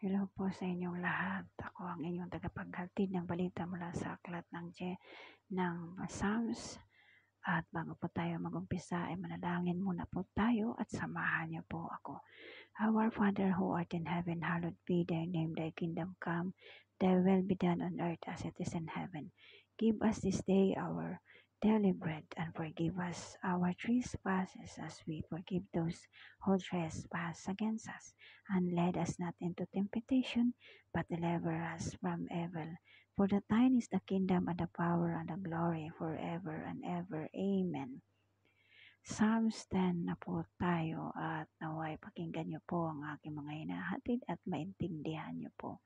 Hello po sa inyong lahat. Ako ang inyong tagapaghatid ng balita mula sa aklat ng Psalms. At bago po tayo mag-umpisa ay manalangin muna po tayo at samahan niyo po ako. Our Father who art in heaven, hallowed be thy name, thy kingdom come, thy will be done on earth as it is in heaven. Give us this day our daily bread, and forgive us our trespasses as we forgive those who trespass against us. And lead us not into temptation, but deliver us from evil. For the thine is the kingdom and the power and the glory forever and ever. Amen. Psalms 10 na po tayo at naway pakinggan niyo po ang aking mga hinahatid at maintindihan niyo po.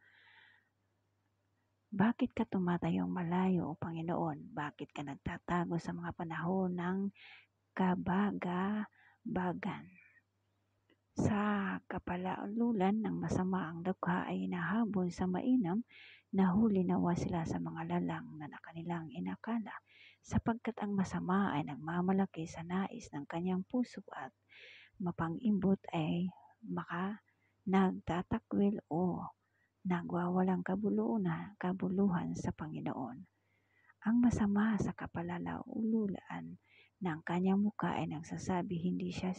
Bakit ka tumatayong malayo, O Panginoon? Bakit ka nagtatago sa mga panahon ng kabagabagan? Sa kapalalulan ng masama ang dukha ay hinahabol sa mainam, nahuli nawa sila sa mga lalang na kanilang inakala, sapagkat ang masama ay nagmamalaki sa nais ng kanyang puso at mapang-imbot ay nagtatakwil o nagwawalang kabuluhan sa Panginoon. Ang masama sa kapalalulan ng kanyang mukha ay nagsasabi hindi siya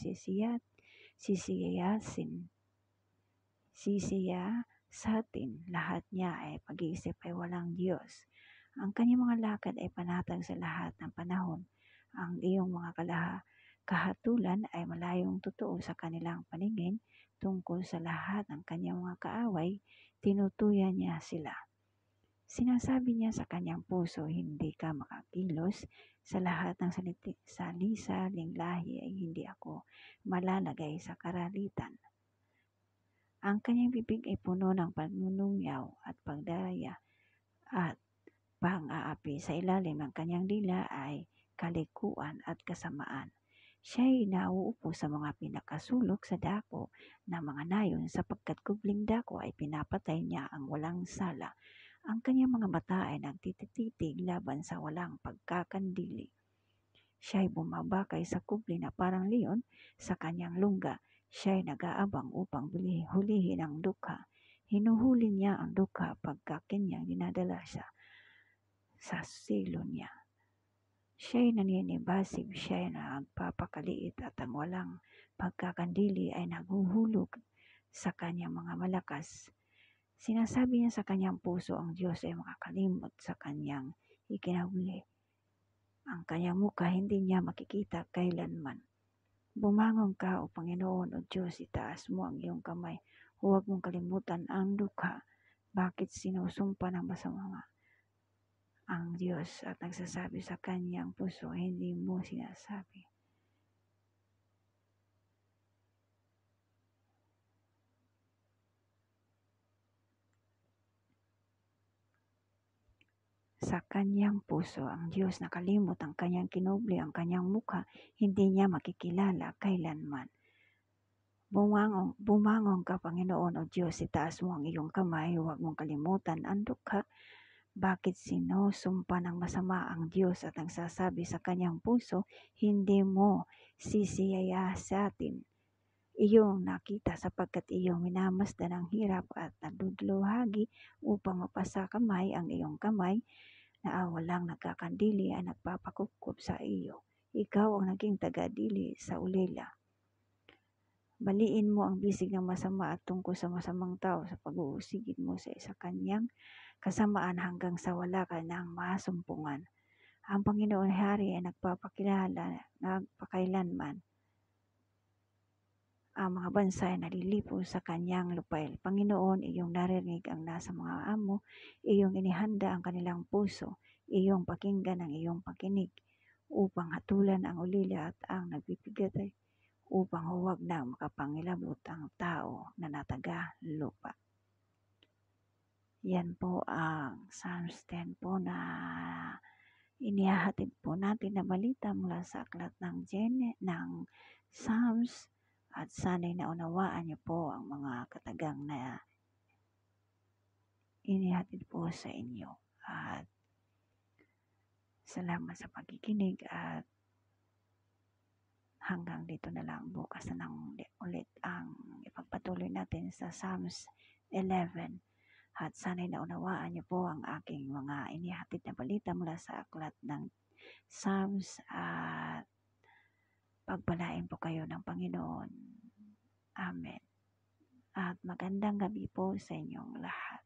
sisiyasatin. Lahat niya ay pag-iisip ay walang Diyos. Ang kanyang mga lakad ay panatag sa lahat ng panahon. Ang iyong mga kahatulan ay malayong totoo sa kanilang paningin. Tungkol sa lahat ng kanyang mga kaaway, tinutuyan niya sila. Sinasabi niya sa kanyang puso, hindi ka makakilos. Sa lahat ng salisaling lahi ay hindi ako malalagay sa karalitan. Ang kanyang bibig ay puno ng panunungyaw at pagdaya at pang-aapi. Sa ilalim ng kanyang dila ay kalikuan at kasamaan. Siya'y nauupo sa mga pinakasulok sa dako ng mga nayon, sapagkat kubling dako ay pinapatay niya ang walang sala. Ang kanyang mga mata ay nagtititig laban sa walang pagkakandili. Siya'y bumabakay sa kubli na parang leon sa kanyang lungga. Siya'y nag-aabang upang hulihin ang dukha. Hinuhuli niya ang dukha pagka kanyang dinadala siya sa silo niya. Siya'y naninibasib, siya'y nagpapakaliit at ang walang pagkakandili ay naghuhulog sa kanyang mga malakas. Sinasabi niya sa kanyang puso, ang Diyos ay makakalimot sa kanyang ikinahuli. Ang kanyang mukha hindi niya makikita kailanman. Bumangon ka, O Panginoon, O Diyos, itaas mo ang iyong kamay. Huwag mong kalimutan ang dukha. Bakit sinusumpa ng masama ang Diyos at nagsasabi sa kanyang puso, hindi mo sinasabi? Sa kanyang puso, ang Diyos nakalimot ang kanyang kinubli, ang kanyang mukha, hindi niya makikilala kailanman. Bumangon ka, Panginoon, O Diyos, itaas mo ang iyong kamay, huwag mong kalimutan ang dukha. Bakit sinusumpa ng masama ang Diyos at nagsasabi sa kanyang puso, hindi mo sisiyasatin? Iyong nakita sapagkat iyong minamasdan ang hirap at nagduduluhagi upang mapasa kamay ang iyong kamay na walang nagkakandili ay nagpapakukup sa iyo. Ikaw ang naging tagadili sa ulila. Baliin mo ang bisig ng masama at tungkol sa masamang tao sa pag-uusigid mo sa isa kanyang kasamaan hanggang sa wala ka ng masumpungan. Ang Panginoon Hari ay nagpakailanman. Ang mga bansa ay nalilipo sa kanyang lupail. Panginoon, iyong narinig ang nasa mga amo, iyong inihanda ang kanilang puso, iyong pakinggan ang iyong pakinig, upang hatulan ang ulila at ang nagbibigatay, upang huwag na makapangilabot ang tao na nataga lupa. Yan po ang Psalms 10 po na inihahatid po natin na balita mula sa aklat ng Psalms, at sana'y naunawaan niyo po ang mga katagang na inihatid po sa inyo. At salamat sa pagkikinig at hanggang dito na lang. Bukas na lang ulit ang ipagpatuloy natin sa Psalms 11. At sana'y naunawaan niyo po ang aking mga inihatid na balita mula sa aklat ng Psalms at pagpalain po kayo ng Panginoon. Amen. At magandang gabi po sa inyong lahat.